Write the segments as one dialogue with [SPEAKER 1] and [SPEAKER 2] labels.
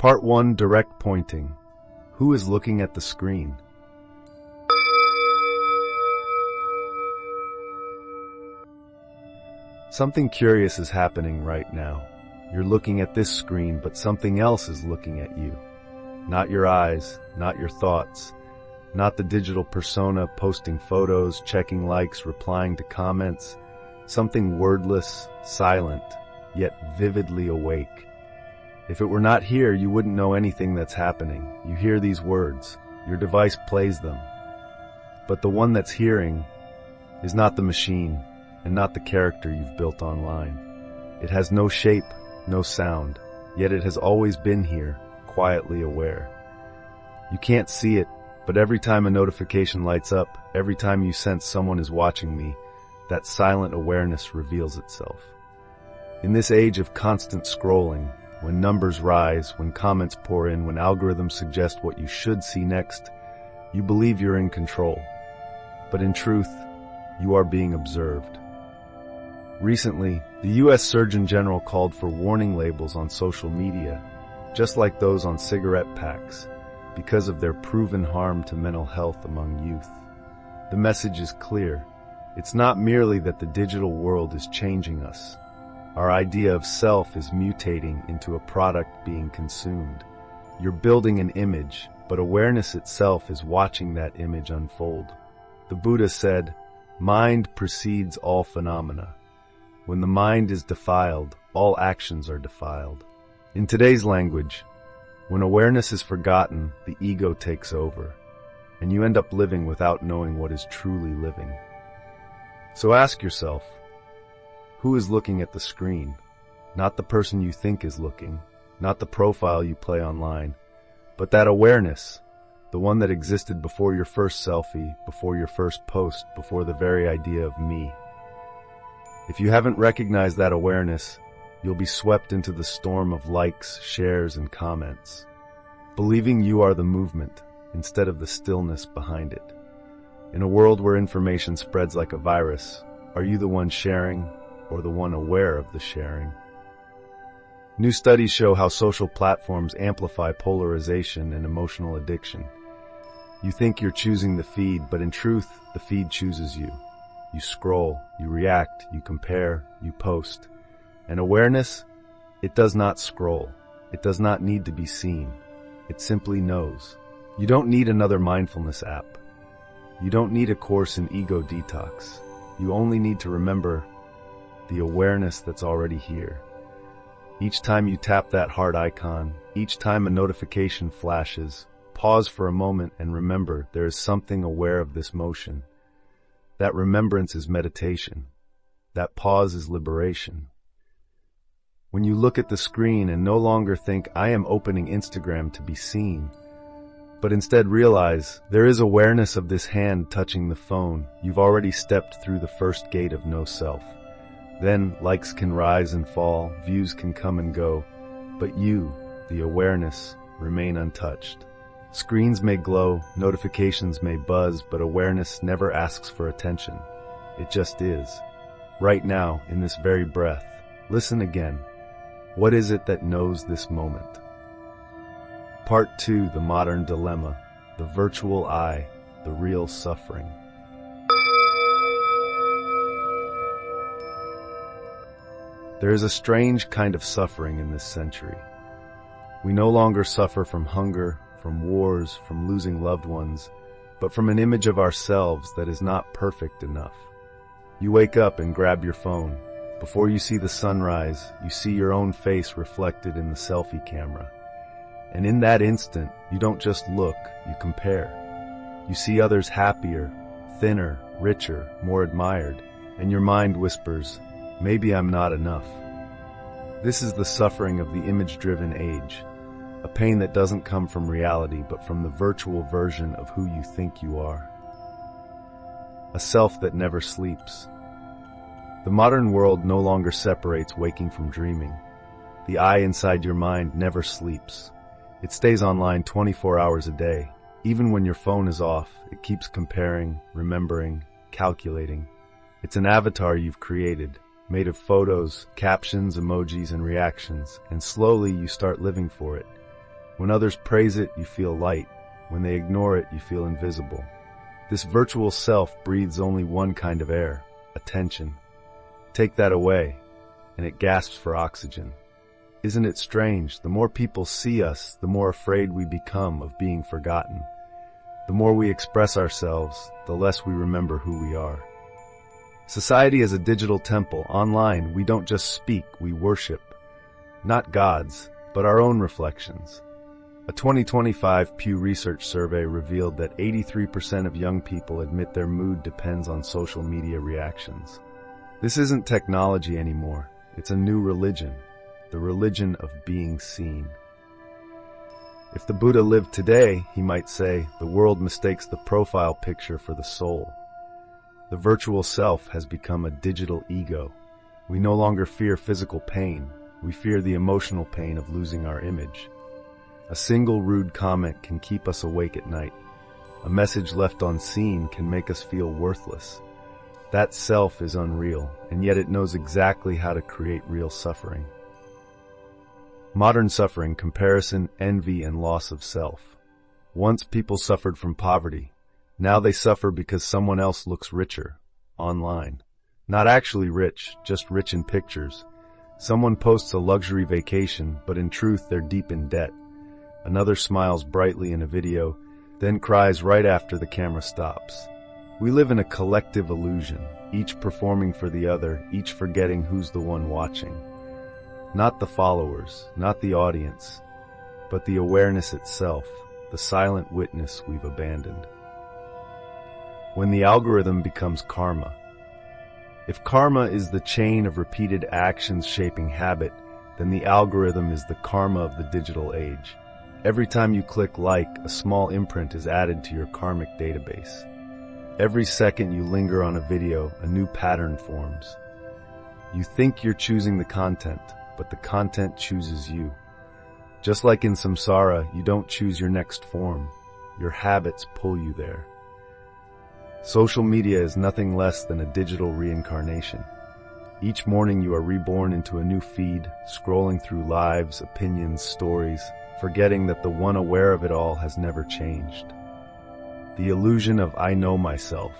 [SPEAKER 1] Part 1, Direct Pointing. Who is looking at the screen? Something curious is happening right now. You're looking at this screen, but something else is looking at you. Not your eyes, not your thoughts, not the digital persona posting photos, checking likes, replying to comments. Something wordless, silent, yet vividly awake. If it were not here, you wouldn't know anything that's happening. You hear these words. Your device plays them. But the one that's hearing is not the machine and not the character you've built online. It has no shape, no sound, yet it has always been here, quietly aware. You can't see it, but every time a notification lights up, every time you sense someone is watching me, that silent awareness reveals itself. In this age of constant scrolling, when numbers rise, when comments pour in, when algorithms suggest what you should see next, you believe you're in control. But in truth, you are being observed. Recently, the U.S. Surgeon General called for warning labels on social media, just like those on cigarette packs, because of their proven harm to mental health among youth. The message is clear. It's not merely that the digital world is changing us. Our idea of self is mutating into a product being consumed. You're building an image, but awareness itself is watching that image unfold. The Buddha said, "Mind precedes all phenomena." When the mind is defiled, all actions are defiled. In today's language, when awareness is forgotten, the ego takes over, and you end up living without knowing what is truly living. So ask yourself, who is looking at the screen? Not the person you think is looking, not the profile you play online, but that awareness, the one that existed before your first selfie, before your first post, before the very idea of me. If you haven't recognized that awareness, you'll be swept into the storm of likes, shares, and comments, believing you are the movement instead of the stillness behind it. In a world where information spreads like a virus, are you the one sharing or the one aware of the sharing? New studies show how social platforms amplify polarization and emotional addiction. You think you're choosing the feed, but in truth, the feed chooses you. You scroll, you react, you compare, you post. And awareness, it does not scroll. It does not need to be seen. It simply knows. You don't need another mindfulness app. You don't need a course in ego detox. You only need to remember the awareness that's already here. Each time you tap that heart icon, each time a notification flashes, pause for a moment and remember there is something aware of this motion. That remembrance is meditation. That pause is liberation. When you look at the screen and no longer think, I am opening Instagram to be seen, but instead realize there is awareness of this hand touching the phone, you've already stepped through the first gate of no self. Then likes can rise and fall, views can come and go, but you, the awareness, remain untouched. Screens may glow, notifications may buzz, but awareness never asks for attention. It just is. Right now, in this very breath, listen again. What is it that knows this moment? Part 2, The Modern Dilemma, the virtual I, the real suffering. There is a strange kind of suffering in this century. We no longer suffer from hunger, from wars, from losing loved ones, but from an image of ourselves that is not perfect enough. You wake up and grab your phone. Before you see the sunrise, you see your own face reflected in the selfie camera. And in that instant, you don't just look, you compare. You see others happier, thinner, richer, more admired, and your mind whispers, maybe I'm not enough. This is the suffering of the image-driven age, a pain that doesn't come from reality but from the virtual version of who you think you are. A self that never sleeps. The modern world no longer separates waking from dreaming. The I inside your mind never sleeps. It stays online 24 hours a day. Even when your phone is off, it keeps comparing, remembering, calculating. It's an avatar you've created, made of photos, captions, emojis, and reactions, and slowly you start living for it. When others praise it, you feel light. When they ignore it, you feel invisible. This virtual self breathes only one kind of air, attention. Take that away, and it gasps for oxygen. Isn't it strange? The more people see us, the more afraid we become of being forgotten. The more we express ourselves, the less we remember who we are. Society is a digital temple. Online, we don't just speak, we worship. Not gods, but our own reflections. A 2025 Pew Research survey revealed that 83% of young people admit their mood depends on social media reactions. This isn't technology anymore. It's a new religion, the religion of being seen. If the Buddha lived today, he might say, the world mistakes the profile picture for the soul. The virtual self has become a digital ego. We no longer fear physical pain. We fear the emotional pain of losing our image. A single rude comment can keep us awake at night. A message left unseen can make us feel worthless. That self is unreal, and yet it knows exactly how to create real suffering. Modern suffering, comparison, envy, and loss of self. Once people suffered from poverty. Now they suffer because someone else looks richer, online. Not actually rich, just rich in pictures. Someone posts a luxury vacation, but in truth they're deep in debt. Another smiles brightly in a video, then cries right after the camera stops. We live in a collective illusion, each performing for the other, each forgetting who's the one watching. Not the followers, not the audience, but the awareness itself, the silent witness we've abandoned. When the algorithm becomes karma. If karma is the chain of repeated actions shaping habit, then the algorithm is the karma of the digital age. Every time you click like, a small imprint is added to your karmic database. Every second you linger on a video, a new pattern forms. You think you're choosing the content, but the content chooses you. Just like in samsara, you don't choose your next form. Your habits pull you there. Social media is nothing less than a digital reincarnation. Each morning you are reborn into a new feed, scrolling through lives, opinions, stories, forgetting that the one aware of it all has never changed. The illusion of I know myself.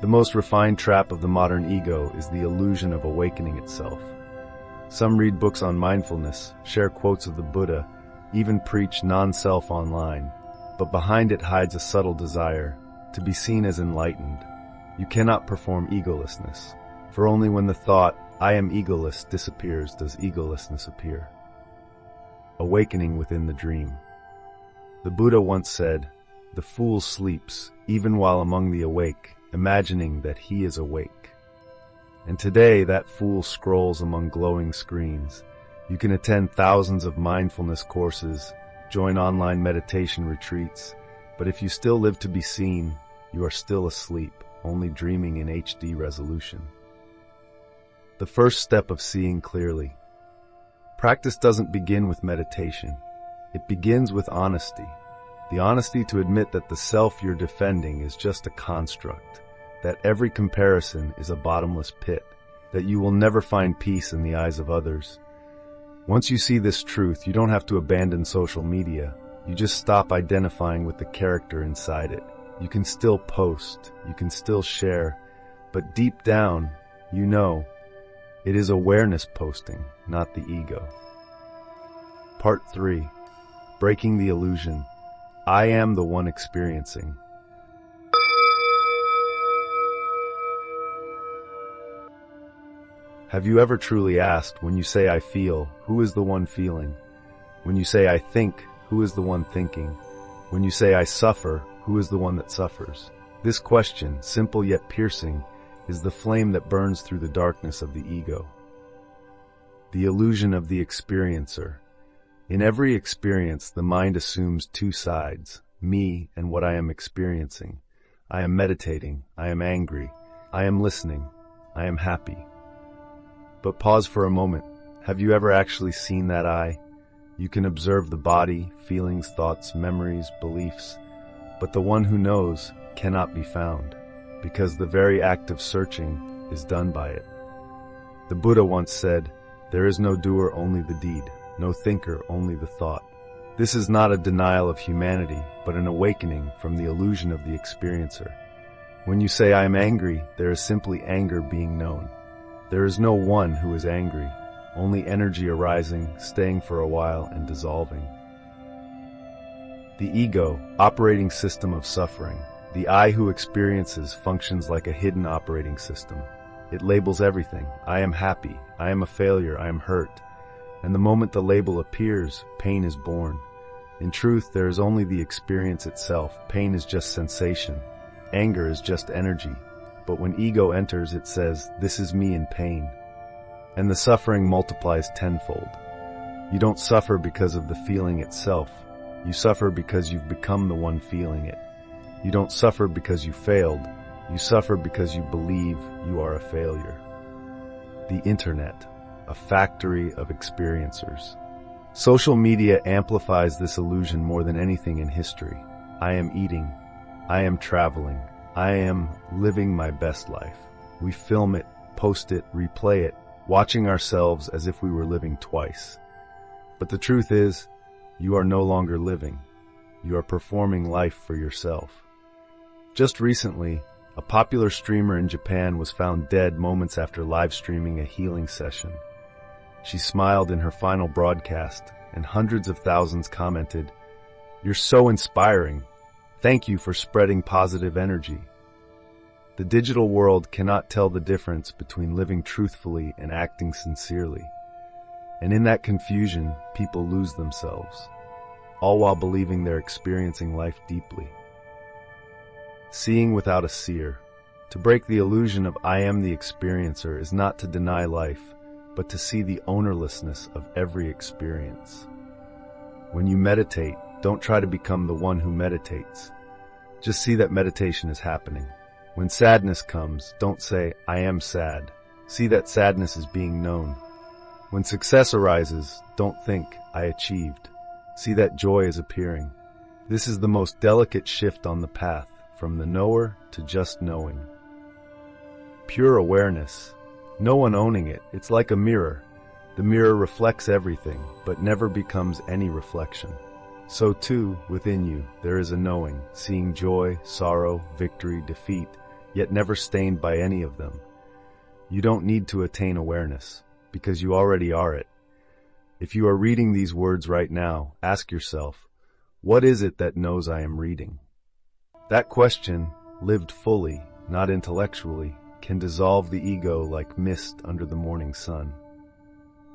[SPEAKER 1] The most refined trap of the modern ego is the illusion of awakening itself. Some read books on mindfulness, share quotes of the Buddha, even preach non-self online, but behind it hides a subtle desire to be seen as enlightened. You cannot perform egolessness, for only when the thought, I am egoless, disappears does egolessness appear. Awakening within the dream. The Buddha once said, the fool sleeps, even while among the awake, imagining that he is awake. And today that fool scrolls among glowing screens. You can attend thousands of mindfulness courses, join online meditation retreats, but if you still live to be seen, you are still asleep, only dreaming in HD resolution. The first step of seeing clearly. Practice doesn't begin with meditation. It begins with honesty. The honesty to admit that the self you're defending is just a construct, that every comparison is a bottomless pit, that you will never find peace in the eyes of others. Once you see this truth, you don't have to abandon social media. You just stop identifying with the character inside it. You can still post, you can still share, but deep down, you know, it is awareness posting, not the ego. Part 3. Breaking the illusion. I am the one experiencing. Have you ever truly asked, when you say I feel, who is the one feeling? When you say I think, who is the one thinking? When you say I suffer, who is the one that suffers? This question, simple yet piercing, is the flame that burns through the darkness of the ego. The illusion of the experiencer. In every experience, the mind assumes two sides, me and what I am experiencing. I am meditating, I am angry, I am listening, I am happy. But pause for a moment. Have you ever actually seen that I? You can observe the body, feelings, thoughts, memories, beliefs, but the one who knows cannot be found, because the very act of searching is done by it. The Buddha once said, there is no doer, only the deed, no thinker, only the thought. This is not a denial of humanity, but an awakening from the illusion of the experiencer. When you say, I am angry, there is simply anger being known. There is no one who is angry, only energy arising, staying for a while, and dissolving. The ego, operating system of suffering. The I who experiences functions like a hidden operating system. It labels everything. I am happy. I am a failure. I am hurt. And the moment the label appears, pain is born. In truth, there is only the experience itself. Pain is just sensation. Anger is just energy. But when ego enters, it says, this is me in pain. And the suffering multiplies tenfold. You don't suffer because of the feeling itself. You suffer because you've become the one feeling it. You don't suffer because you failed. You suffer because you believe you are a failure. The internet, a factory of experiencers. Social media amplifies this illusion more than anything in history. I am eating. I am traveling. I am living my best life. We film it, post it, replay it, watching ourselves as if we were living twice. But the truth is, you are no longer living. You are performing life for yourself. Just recently, a popular streamer in Japan was found dead moments after live streaming a healing session. She smiled in her final broadcast, and hundreds of thousands commented, "You're so inspiring. Thank you for spreading positive energy." The digital world cannot tell the difference between living truthfully and acting sincerely. And in that confusion, people lose themselves, all while believing they're experiencing life deeply. Seeing without a seer. To break the illusion of I am the experiencer is not to deny life, but to see the ownerlessness of every experience. When you meditate, don't try to become the one who meditates. Just see that meditation is happening. When sadness comes, don't say, I am sad. See that sadness is being known. When success arises, don't think, I achieved. See that joy is appearing. This is the most delicate shift on the path, from the knower to just knowing. Pure awareness. No one owning it. It's like a mirror. The mirror reflects everything, but never becomes any reflection. So too, within you, there is a knowing, seeing joy, sorrow, victory, defeat, yet never stained by any of them. You don't need to attain awareness, because you already are it. If you are reading these words right now, ask yourself, what is it that knows I am reading? That question, lived fully, not intellectually, can dissolve the ego like mist under the morning sun.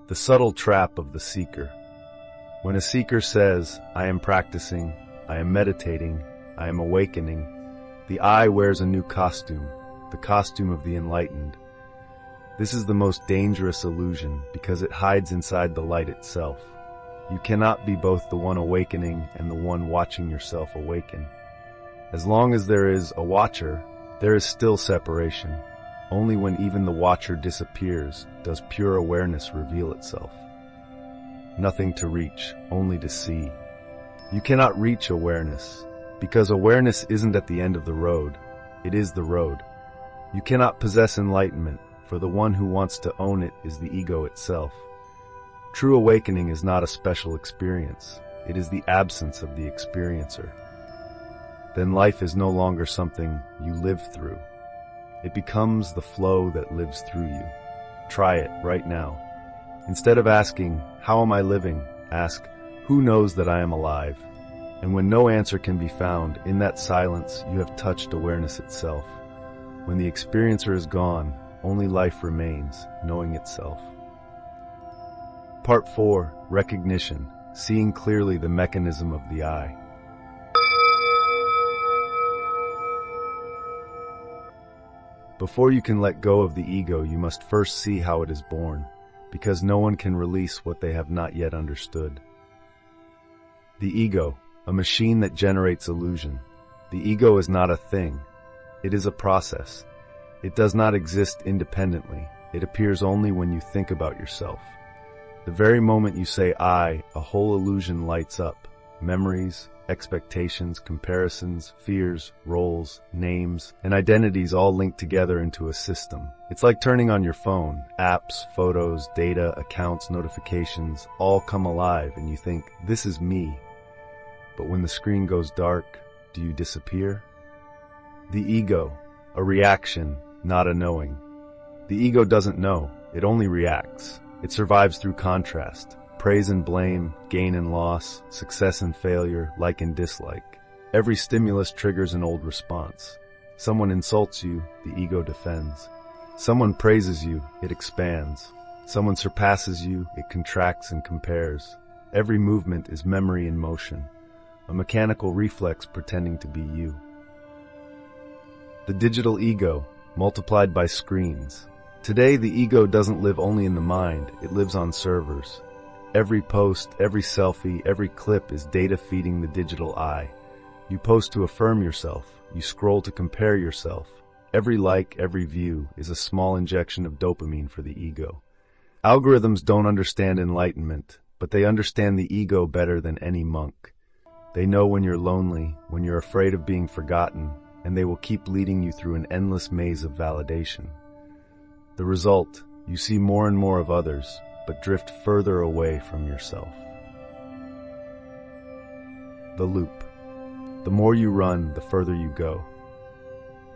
[SPEAKER 1] The subtle trap of the seeker. When a seeker says, I am practicing, I am meditating, I am awakening, the I wears a new costume, the costume of the enlightened. This is the most dangerous illusion because it hides inside the light itself. You cannot be both the one awakening and the one watching yourself awaken. As long as there is a watcher, there is still separation. Only when even the watcher disappears does pure awareness reveal itself. Nothing to reach, only to see. You cannot reach awareness, because awareness isn't at the end of the road. It is the road. You cannot possess enlightenment, for the one who wants to own it is the ego itself. True awakening is not a special experience. It is the absence of the experiencer. Then life is no longer something you live through. It becomes the flow that lives through you. Try it right now. Instead of asking, how am I living? Ask, who knows that I am alive? And when no answer can be found, in that silence, you have touched awareness itself. When the experiencer is gone, only life remains, knowing itself. Part 4, Recognition, seeing clearly the mechanism of the I. Before you can let go of the ego, you must first see how it is born, because no one can release what they have not yet understood. The ego, a machine that generates illusion. The ego is not a thing. It is a process. It does not exist independently. It appears only when you think about yourself. The very moment you say I, a whole illusion lights up. Memories, expectations, comparisons, fears, roles, names, and identities all linked together into a system. It's like turning on your phone. Apps, photos, data, accounts, notifications, all come alive and you think, this is me. But when the screen goes dark, do you disappear? The ego, a reaction, not a knowing. The ego doesn't know, it only reacts. It survives through contrast, praise and blame, gain and loss, success and failure, like and dislike. Every stimulus triggers an old response. Someone insults you, the ego defends. Someone praises you, it expands. Someone surpasses you, it contracts and compares. Every movement is memory in motion, a mechanical reflex pretending to be you. The digital ego, multiplied by screens. Today, the ego doesn't live only in the mind, it lives on servers. Every post, every selfie, every clip is data feeding the digital eye. You post to affirm yourself, you scroll to compare yourself. Every like, every view is a small injection of dopamine for the ego. Algorithms don't understand enlightenment, but they understand the ego better than any monk. They know when you're lonely, when you're afraid of being forgotten, and they will keep leading you through an endless maze of validation. The result, you see more and more of others, but drift further away from yourself. The loop. The more you run, the further you go.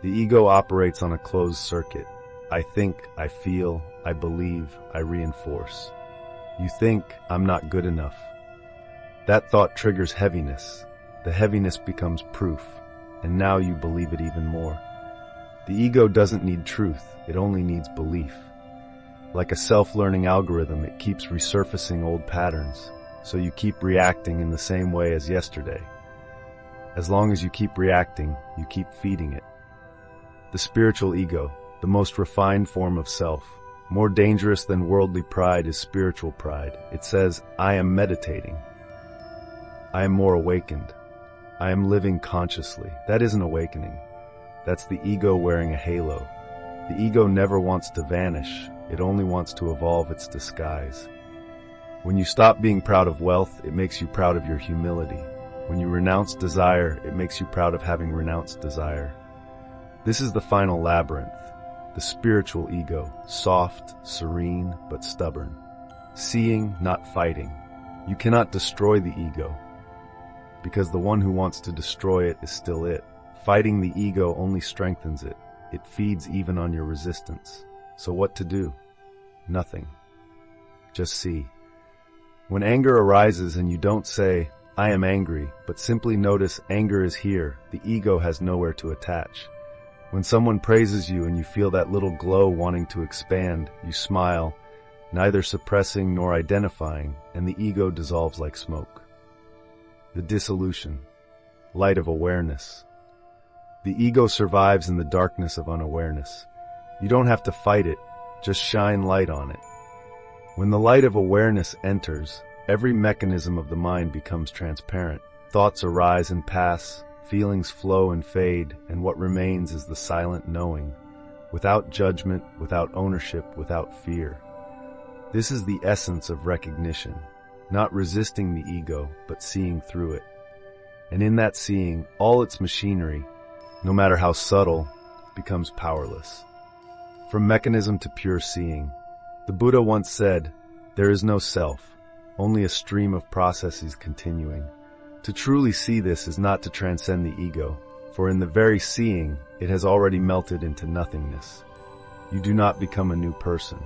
[SPEAKER 1] The ego operates on a closed circuit. I think, I feel, I believe, I reinforce. You think, I'm not good enough. That thought triggers heaviness. The heaviness becomes proof, and now you believe it even more. The ego doesn't need truth, it only needs belief. Like a self-learning algorithm, it keeps resurfacing old patterns, so you keep reacting in the same way as yesterday. As long as you keep reacting, you keep feeding it. The spiritual ego, the most refined form of self, more dangerous than worldly pride is spiritual pride. It says, I am meditating. I am more awakened. I am living consciously. That isn't awakening. That's the ego wearing a halo. The ego never wants to vanish. It only wants to evolve its disguise. When you stop being proud of wealth, it makes you proud of your humility. When you renounce desire, it makes you proud of having renounced desire. This is the final labyrinth, the spiritual ego, soft, serene, but stubborn. Seeing, not fighting. You cannot destroy the ego, because the one who wants to destroy it is still it. Fighting the ego only strengthens it. It feeds even on your resistance. So what to do? Nothing. Just see. When anger arises and you don't say, I am angry, but simply notice anger is here, the ego has nowhere to attach. When someone praises you and you feel that little glow wanting to expand, you smile, neither suppressing nor identifying, and the ego dissolves like smoke. The dissolution, light of awareness. The ego survives in the darkness of unawareness. You don't have to fight it, just shine light on it. When the light of awareness enters, every mechanism of the mind becomes transparent. Thoughts arise and pass, feelings flow and fade, and what remains is the silent knowing, without judgment, without ownership, without fear. This is the essence of recognition, not resisting the ego, but seeing through it. And in that seeing, all its machinery, no matter how subtle, becomes powerless. From mechanism to pure seeing, the Buddha once said, there is no self, only a stream of processes continuing. To truly see this is not to transcend the ego, for in the very seeing, it has already melted into nothingness. You do not become a new person.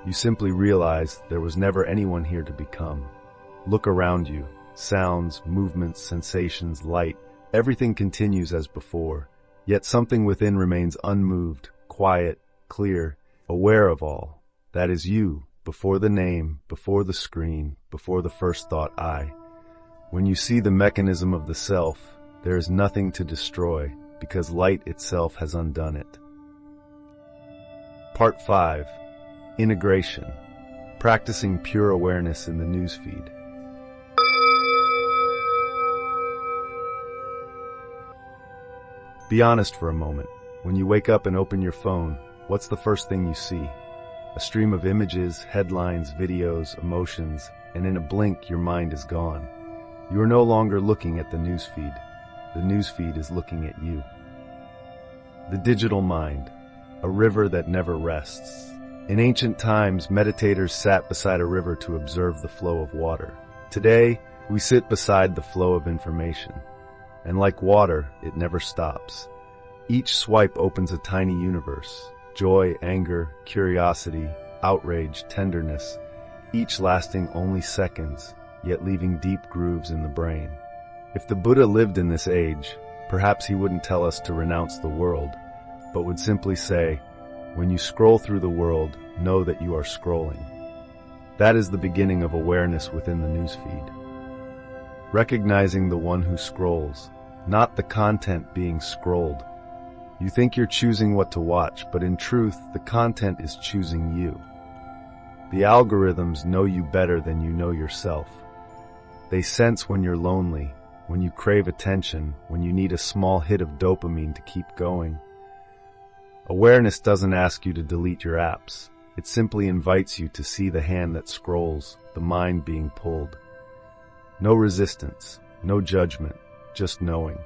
[SPEAKER 1] You simply realize there was never anyone here to become. Look around you. Sounds, movements, sensations, light, everything continues as before. Yet something within remains unmoved, quiet, clear, aware of all. That is you, before the name, before the screen, before the first thought I. When you see the mechanism of the self, there is nothing to destroy, because light itself has undone it. Part 5. Integration. Practicing pure awareness in the newsfeed. Be honest for a moment. When you wake up and open your phone, what's the first thing you see? A stream of images, headlines, videos, emotions, and in a blink your mind is gone. You are no longer looking at the newsfeed. The newsfeed is looking at you. The digital mind, a river that never rests. In ancient times, meditators sat beside a river to observe the flow of water. Today, We sit beside the flow of information, and like water, it never stops. Each swipe opens a tiny universe: joy, anger, curiosity, outrage, tenderness, each lasting only seconds, yet leaving deep grooves in the brain. If the Buddha lived in this age, perhaps he wouldn't tell us to renounce the world, but would simply say, when you scroll through the world, know that you are scrolling. That is the beginning of awareness within the newsfeed. Recognizing the one who scrolls, not the content being scrolled. You think you're choosing what to watch, but in truth, the content is choosing you. The algorithms know you better than you know yourself. They sense when you're lonely, when you crave attention, when you need a small hit of dopamine to keep going. Awareness doesn't ask you to delete your apps. It simply invites you to see the hand that scrolls, the mind being pulled. No resistance, no judgment, just knowing.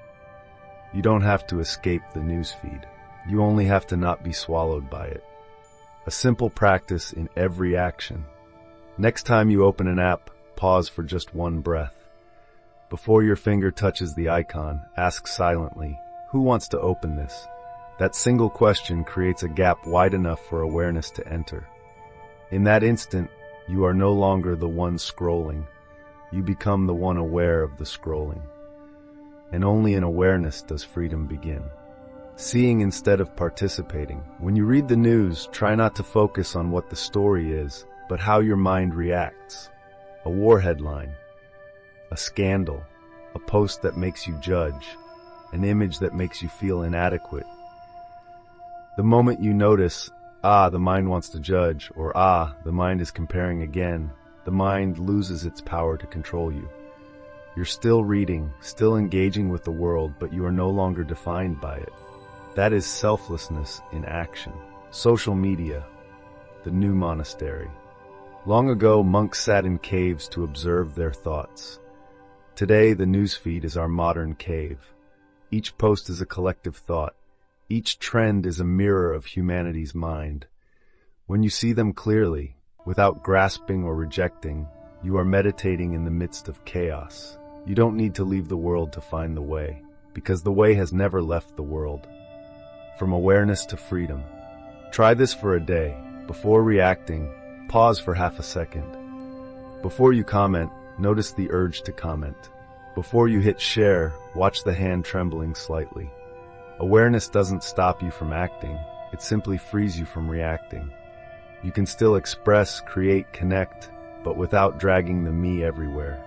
[SPEAKER 1] You don't have to escape the newsfeed. You only have to not be swallowed by it. A simple practice in every action. Next time you open an app, pause for just one breath. Before your finger touches the icon, ask silently, who wants to open this? That single question creates a gap wide enough for awareness to enter. In that instant, you are no longer the one scrolling. You become the one aware of the scrolling. And only in awareness does freedom begin. Seeing instead of participating. When you read the news, try not to focus on what the story is, but how your mind reacts. A war headline, a scandal, a post that makes you judge, an image that makes you feel inadequate. The moment you notice, the mind wants to judge, or the mind is comparing again, the mind loses its power to control you. You're still reading, still engaging with the world, but you are no longer defined by it. That is selflessness in action. Social media, the new monastery. Long ago, monks sat in caves to observe their thoughts. Today, the newsfeed is our modern cave. Each post is a collective thought. Each trend is a mirror of humanity's mind. When you see them clearly, without grasping or rejecting, you are meditating in the midst of chaos. You don't need to leave the world to find the way, because the way has never left the world. From awareness to freedom. Try this for a day. Before reacting, pause for half a second. Before you comment, notice the urge to comment. Before you hit share, watch the hand trembling slightly. Awareness doesn't stop you from acting, it simply frees you from reacting. You can still express, create, connect, but without dragging the me everywhere.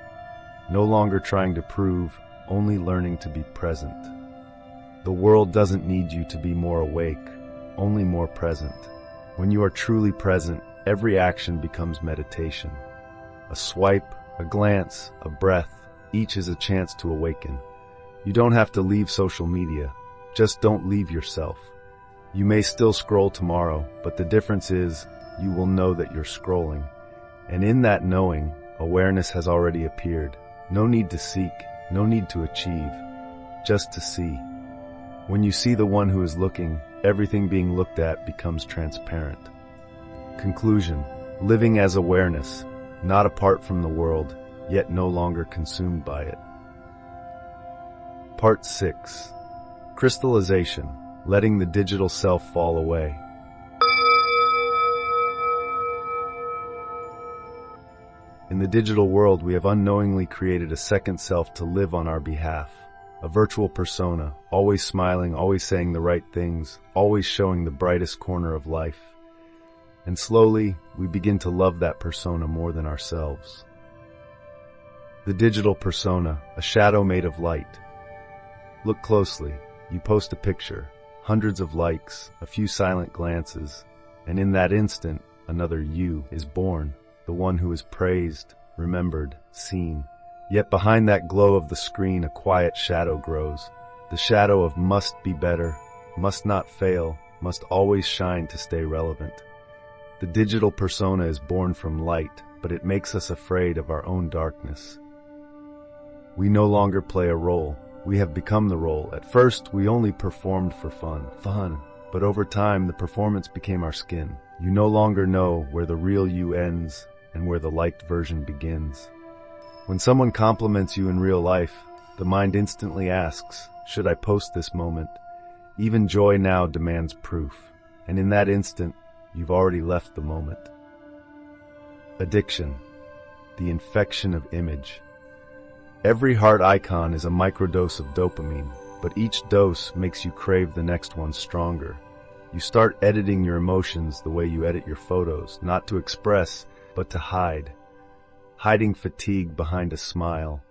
[SPEAKER 1] No longer trying to prove, only learning to be present. The world doesn't need you to be more awake, only more present. When you are truly present, every action becomes meditation. A swipe, a glance, a breath, each is a chance to awaken. You don't have to leave social media, just don't leave yourself. You may still scroll tomorrow, but the difference is, you will know that you're scrolling. And in that knowing, awareness has already appeared. No need to seek, no need to achieve, just to see. When you see the one who is looking, everything being looked at becomes transparent. Conclusion: living as awareness, not apart from the world, yet no longer consumed by it. Part 6. Crystallization, letting the digital self fall away. In the digital world, we have unknowingly created a second self to live on our behalf. A virtual persona, always smiling, always saying the right things, always showing the brightest corner of life. And slowly, we begin to love that persona more than ourselves. The digital persona, a shadow made of light. Look closely. You post a picture, hundreds of likes, a few silent glances, and in that instant, another you is born, the one who is praised, remembered, seen. Yet behind that glow of the screen, a quiet shadow grows. The shadow of must be better, must not fail, must always shine to stay relevant. The digital persona is born from light, but it makes us afraid of our own darkness. We no longer play a role. We have become the role. At first, we only performed for fun. But over time, the performance became our skin. You no longer know where the real you ends and where the liked version begins. When someone compliments you in real life, the mind instantly asks, should I post this moment? Even joy now demands proof, and in that instant, you've already left the moment. Addiction, the infection of image. Every heart icon is a microdose of dopamine, but each dose makes you crave the next one stronger. You start editing your emotions the way you edit your photos, not to express, but to hide. Hiding fatigue behind a smile,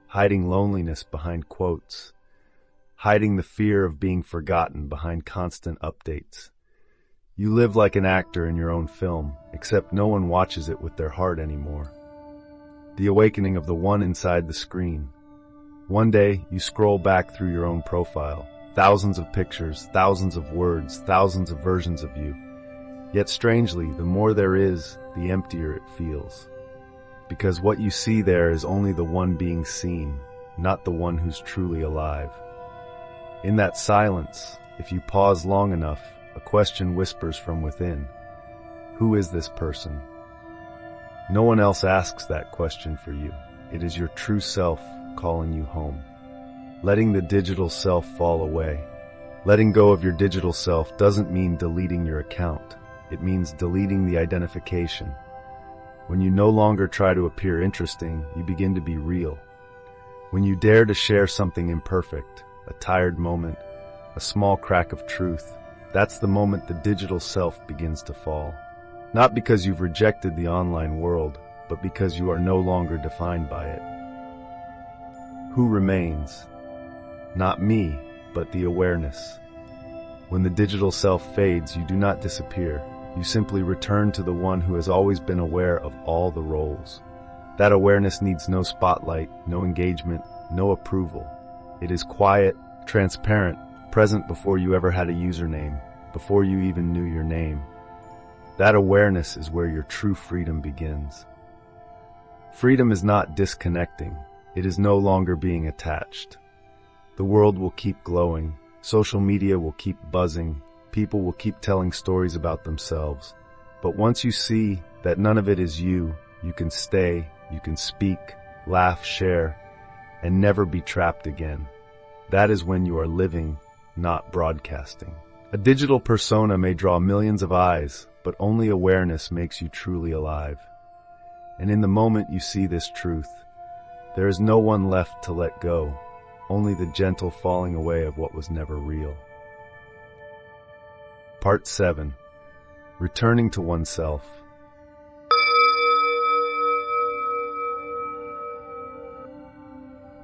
[SPEAKER 1] hiding loneliness behind quotes, hiding the fear of being forgotten behind constant updates. You live like an actor in your own film, except no one watches it with their heart anymore. The awakening of the one inside the screen. One day, you scroll back through your own profile, thousands of pictures, thousands of words, thousands of versions of you. Yet strangely, the more there is, the emptier it feels. Because what you see there is only the one being seen, not the one who's truly alive. In that silence, if you pause long enough, a question whispers from within. Who is this person? No one else asks that question for you. It is your true self calling you home. Letting the digital self fall away. Letting go of your digital self doesn't mean deleting your account. It means deleting the identification. When you no longer try to appear interesting, you begin to be real. When you dare to share something imperfect, a tired moment, a small crack of truth, that's the moment the digital self begins to fall. Not because you've rejected the online world, but because you are no longer defined by it. Who remains? Not me, but the awareness. When the digital self fades, you do not disappear. You simply return to the one who has always been aware of all the roles. That awareness needs no spotlight, no engagement, no approval. It is quiet, transparent, present before you ever had a username, before you even knew your name. That awareness is where your true freedom begins. Freedom is not disconnecting. It is no longer being attached. The world will keep glowing. Social media will keep buzzing. People will keep telling stories about themselves. But once you see that none of it is you, you can stay, you can speak, laugh, share, and never be trapped again. That is when you are living, not broadcasting. A digital persona may draw millions of eyes, but only awareness makes you truly alive. And in the moment you see this truth, there is no one left to let go, only the gentle falling away of what was never real. Part 7. Returning to oneself.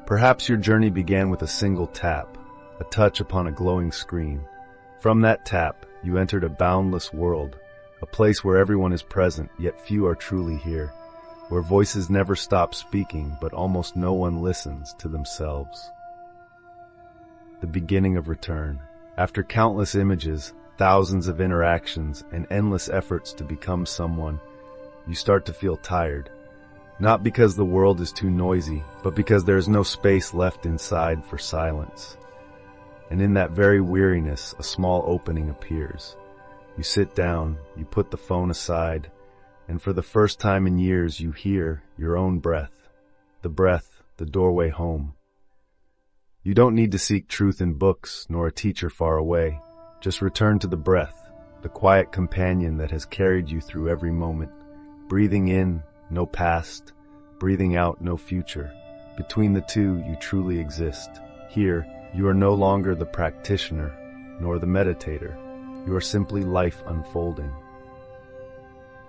[SPEAKER 1] Perhaps your journey began with a single tap, a touch upon a glowing screen. From that tap, you entered a boundless world, a place where everyone is present, yet few are truly here, where voices never stop speaking, but almost no one listens to themselves. The beginning of return. After countless images, thousands of interactions, and endless efforts to become someone, you start to feel tired. Not because the world is too noisy, but because there is no space left inside for silence. And in that very weariness, a small opening appears. You sit down, you put the phone aside, and for the first time in years you hear your own breath. The breath, the doorway home. You don't need to seek truth in books, nor a teacher far away. Just return to the breath, the quiet companion that has carried you through every moment. Breathing in, no past. Breathing out, no future. Between the two, you truly exist. Here, you are no longer the practitioner, nor the meditator. You are simply life unfolding.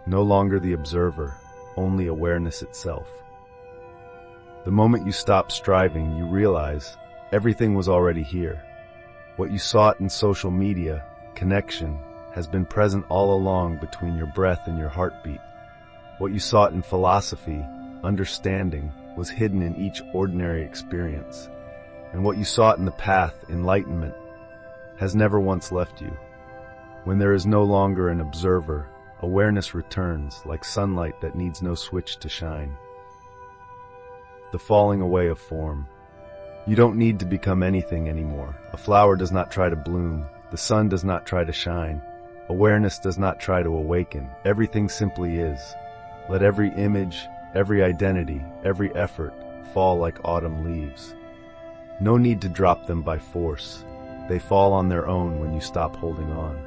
[SPEAKER 1] No longer the observer, only awareness itself. The moment you stop striving, you realize everything was already here. What you sought in social media, connection, has been present all along between your breath and your heartbeat. What you sought in philosophy, understanding, was hidden in each ordinary experience. And what you sought in the path, enlightenment, has never once left you. When there is no longer an observer, awareness returns like sunlight that needs no switch to shine. The falling away of form. You don't need to become anything anymore. A flower does not try to bloom. The sun does not try to shine. Awareness does not try to awaken. Everything simply is. Let every image, every identity, every effort fall like autumn leaves. No need to drop them by force. They fall on their own when you stop holding on.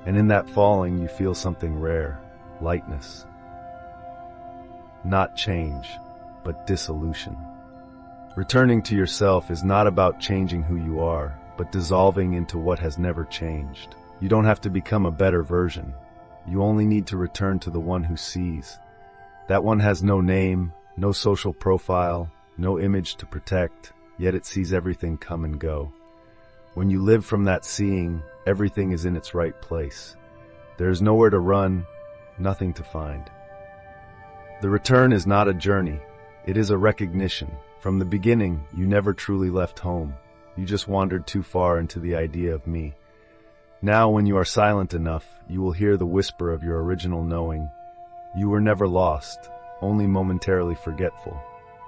[SPEAKER 1] And in that falling, you feel something rare, lightness. Not change, but dissolution. Returning to yourself is not about changing who you are, but dissolving into what has never changed. You don't have to become a better version. You only need to return to the one who sees. That one has no name, no social profile, no image to protect, yet it sees everything come and go. When you live from that seeing, everything is in its right place. There is nowhere to run, nothing to find. The return is not a journey, it is a recognition. From the beginning, you never truly left home. You just wandered too far into the idea of me. Now, when you are silent enough, you will hear the whisper of your original knowing. You were never lost, only momentarily forgetful.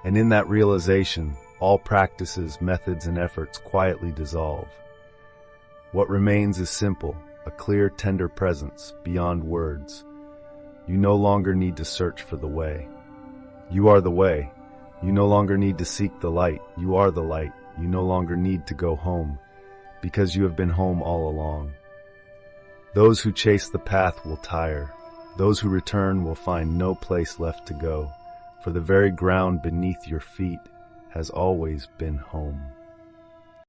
[SPEAKER 1] And in that realization, all practices, methods, and efforts quietly dissolve. What remains is simple, a clear, tender presence beyond words. You no longer need to search for the way. You are the way. You no longer need to seek the light. You are the light. You no longer need to go home, because you have been home all along. Those who chase the path will tire. Those who return will find no place left to go, for the very ground beneath your feet has always been home.